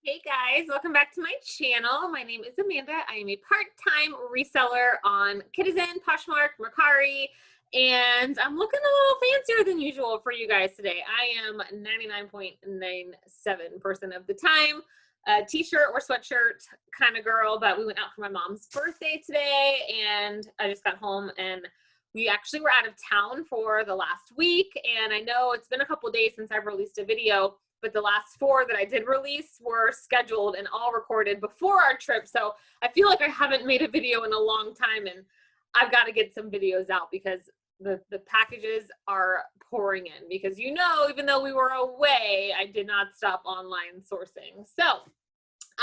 Hey guys, welcome back to my channel. My name is Amanda. I am a part-time reseller on Kidizen, Poshmark, Mercari, and I'm looking a little fancier than usual for you guys today. I am 99.97% of the time a t-shirt or sweatshirt kind of girl, but we went out for my mom's birthday today and I just got home and we actually were out of town for the last week, and I know it's been a couple days since I've released a video, but the last 4 that I did release were scheduled and all recorded before our trip. So I feel like I haven't made a video in a long time, and I've got to get some videos out because the packages are pouring in because, you know, even though we were away, I did not stop online sourcing. So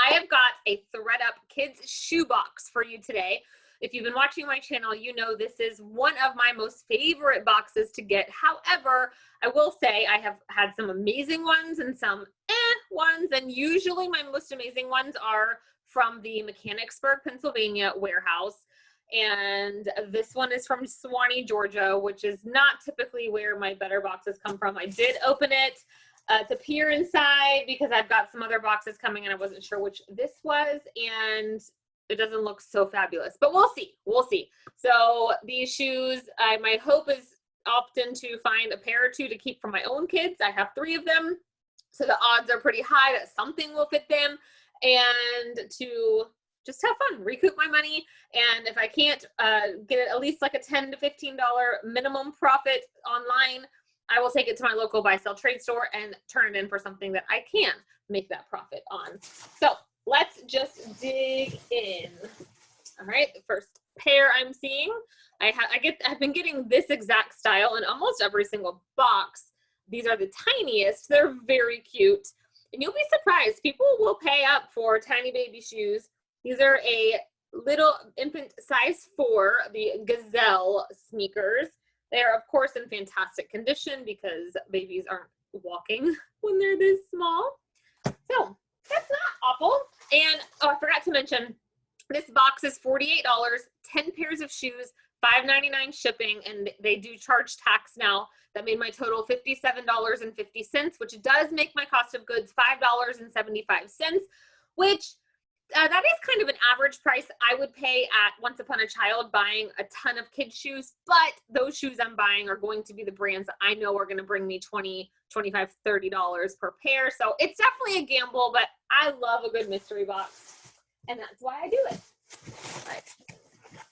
I have got a ThredUp kids shoe box for you today. If you've been watching my channel, you know this is one of my most favorite boxes to get. However, I will say I have had some amazing ones and some ones, and usually my most amazing ones are from the Mechanicsburg, Pennsylvania warehouse. And this one is from Suwanee, Georgia, which is not typically where my better boxes come from. I did open it to peer inside because I've got some other boxes coming and I wasn't sure which this was, and it doesn't look so fabulous, but we'll see. We'll see. So these shoes, my hope is often to find a pair or 2 to keep for my own kids. I have 3 of them, so the odds are pretty high that something will fit them, and to just have fun, recoup my money. And if I can't get at least like a $10 to $15 minimum profit online, I will take it to my local buy sell trade store and turn it in for something that I can make that profit on. So let's just dig in. All right, the first pair I'm seeing, I've been getting this exact style in almost every single box. These are the tiniest. They're very cute, and you'll be surprised. People will pay up for tiny baby shoes. These are a little infant size 4, the Gazelle sneakers. They are, of course, in fantastic condition because babies aren't walking when they're this small. So that's not awful. And oh, I forgot to mention, this box is $48, 10 pairs of shoes, $5.99 shipping, and they do charge tax now. That made my total $57.50, which does make my cost of goods $5.75, which that is kind of an average price I would pay at Once Upon a Child buying a ton of kids shoes, but those shoes I'm buying are going to be the brands that I know are going to bring me $20, $25, $30 per pair. So it's definitely a gamble, but I love a good mystery box, and that's why I do it. All right,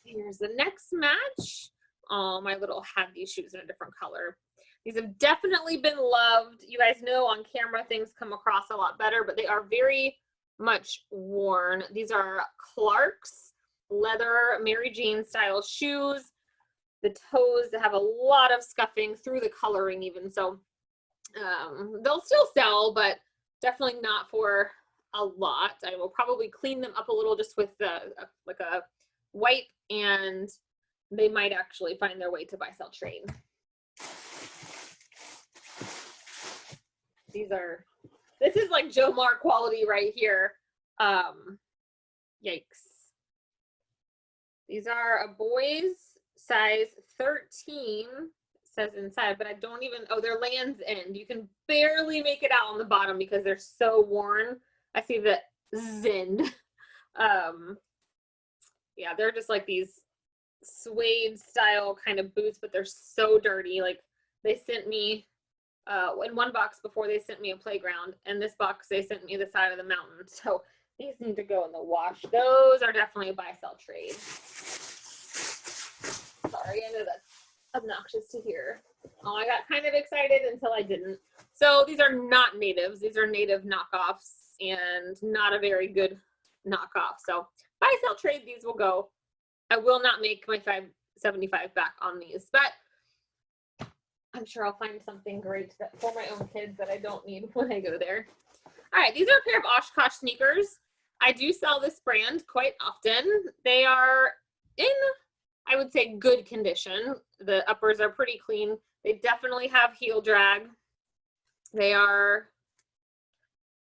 here's the next match. Oh, my little had these shoes in a different color. These have definitely been loved. You guys know on camera things come across a lot better, but they are very much worn. These are Clark's leather Mary Jane style shoes. The toes have a lot of scuffing through the coloring even, so they'll still sell, but definitely not for a lot. I will probably clean them up a little just with like a wipe, and they might actually find their way to buy sell trade. This is like Joe Mar quality right here. Yikes. These are a boy's size 13, it says inside, but I don't even, oh, they're Land's End. You can barely make it out on the bottom because they're so worn. I see the Zend. Yeah, they're just like these suede style kind of boots, but they're so dirty. Like they sent me, in one box before they sent me a playground, and this box they sent me the side of the mountain. So these need to go in the wash. Those are definitely a buy sell trade. Sorry, I know that's obnoxious to hear. Oh, I got kind of excited until I didn't. So these are not natives. These are native knockoffs and not a very good knockoff. So buy sell trade, these will go. I will not make my $5.75 back on these, but I'm sure I'll find something great for my own kids that I don't need when I go there. All right, these are a pair of Oshkosh sneakers. I do sell this brand quite often. They are in, I would say, good condition. The uppers are pretty clean. They definitely have heel drag. They are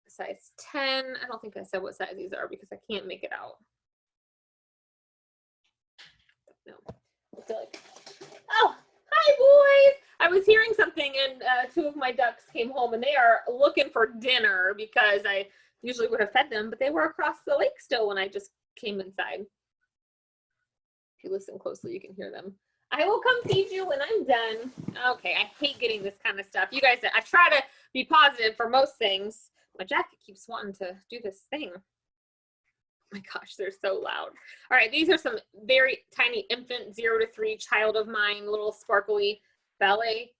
size 10. I don't think I said what size these are because I can't make it out. No. Oh, hi boys. I was hearing something, and 2 of my ducks came home, and they are looking for dinner because I usually would have fed them, but they were across the lake still when I just came inside. If you listen closely, you can hear them. I will come feed you when I'm done. Okay, I hate getting this kind of stuff. You guys, I try to be positive for most things. My jacket keeps wanting to do this thing. Oh my gosh, they're so loud. All right, these are some very tiny infant 0 to 3 child of mine, little sparkly ballet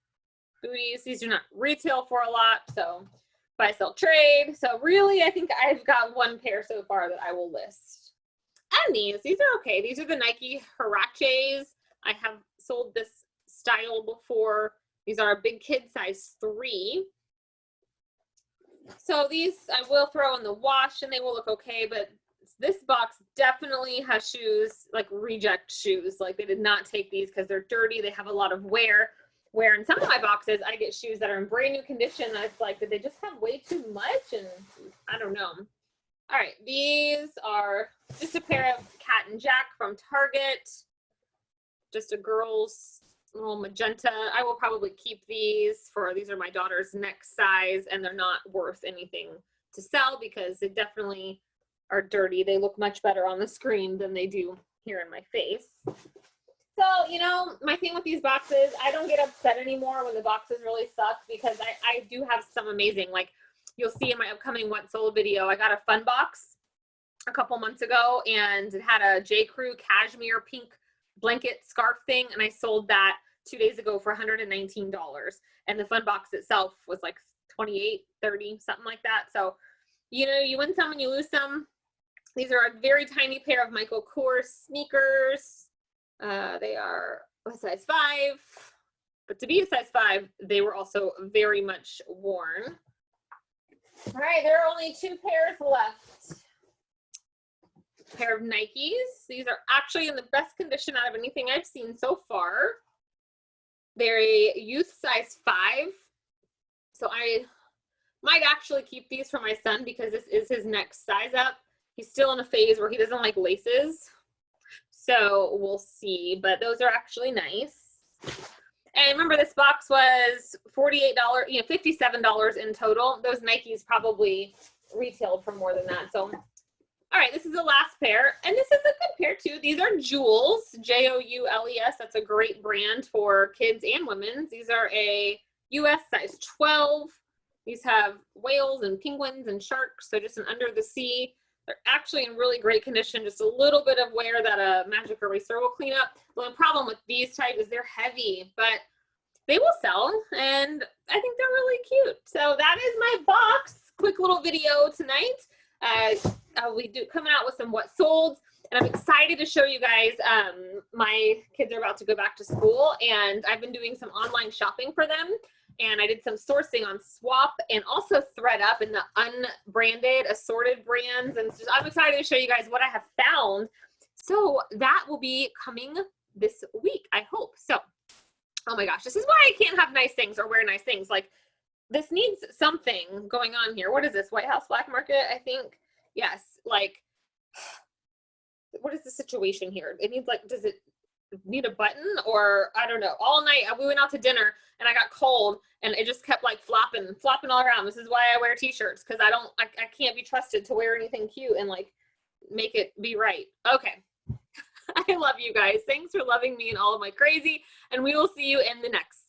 booties. These do not retail for a lot, so buy, sell, trade. So really, I think I've got one pair so far that I will list. And these are okay. These are the Nike Huaraches. I have sold this style before. These are a big kid size 3. So these I will throw in the wash and they will look okay, but this box definitely has shoes, like reject shoes. Like they did not take these because they're dirty. They have a lot of wear. Where in some of my boxes, I get shoes that are in brand new condition. It's like, did they just have way too much? And I don't know. All right, these are just a pair of Cat and Jack from Target. Just a girl's little magenta. I will probably keep these these are my daughter's next size, and they're not worth anything to sell because they definitely are dirty. They look much better on the screen than they do here in my face. So, you know, my thing with these boxes, I don't get upset anymore when the boxes really suck because I do have some amazing, like you'll see in my upcoming What Sold video, I got a fun box a couple months ago and it had a J. Crew cashmere pink blanket scarf thing, and I sold that 2 days ago for $119. And the fun box itself was like $28, $30, something like that. So, you know, you win some and you lose some. These are a very tiny pair of Michael Kors sneakers. They are a size 5, but to be a size 5, they were also very much worn. All right, there are only 2 pairs left. Pair of Nikes. These are actually in the best condition out of anything I've seen so far. They're a youth size 5. So I might actually keep these for my son because this is his next size up. He's still in a phase where he doesn't like laces. So we'll see, but those are actually nice. And remember, this box was $48, you know, $57 in total. Those Nikes probably retailed for more than that. So, all right, this is the last pair, and this is a good pair too. These are Joules, Joules. That's a great brand for kids and women's. These are a US size 12. These have whales and penguins and sharks, so just an under the sea. They're actually in really great condition, just a little bit of wear that a magic eraser will clean up. The only problem with these type is they're heavy, but they will sell, and I think they're really cute. So that is my box. Quick little video tonight. We do coming out with some What Sold, and I'm excited to show you guys. My kids are about to go back to school, and I've been doing some online shopping for them. And I did some sourcing on Swap and also ThredUp in the unbranded, assorted brands. And I'm excited to show you guys what I have found. So that will be coming this week, I hope. So, oh my gosh, this is why I can't have nice things or wear nice things. Like, this needs something going on here. What is this, White House Black Market, I think? Yes, like, what is the situation here? It needs, like, does it need a button, or I don't know. All night we went out to dinner and I got cold and it just kept like flopping all around. This is why I wear t-shirts, because I can't be trusted to wear anything cute and like make it be right. Okay. I love you guys. Thanks for loving me and all of my crazy, and we will see you in the next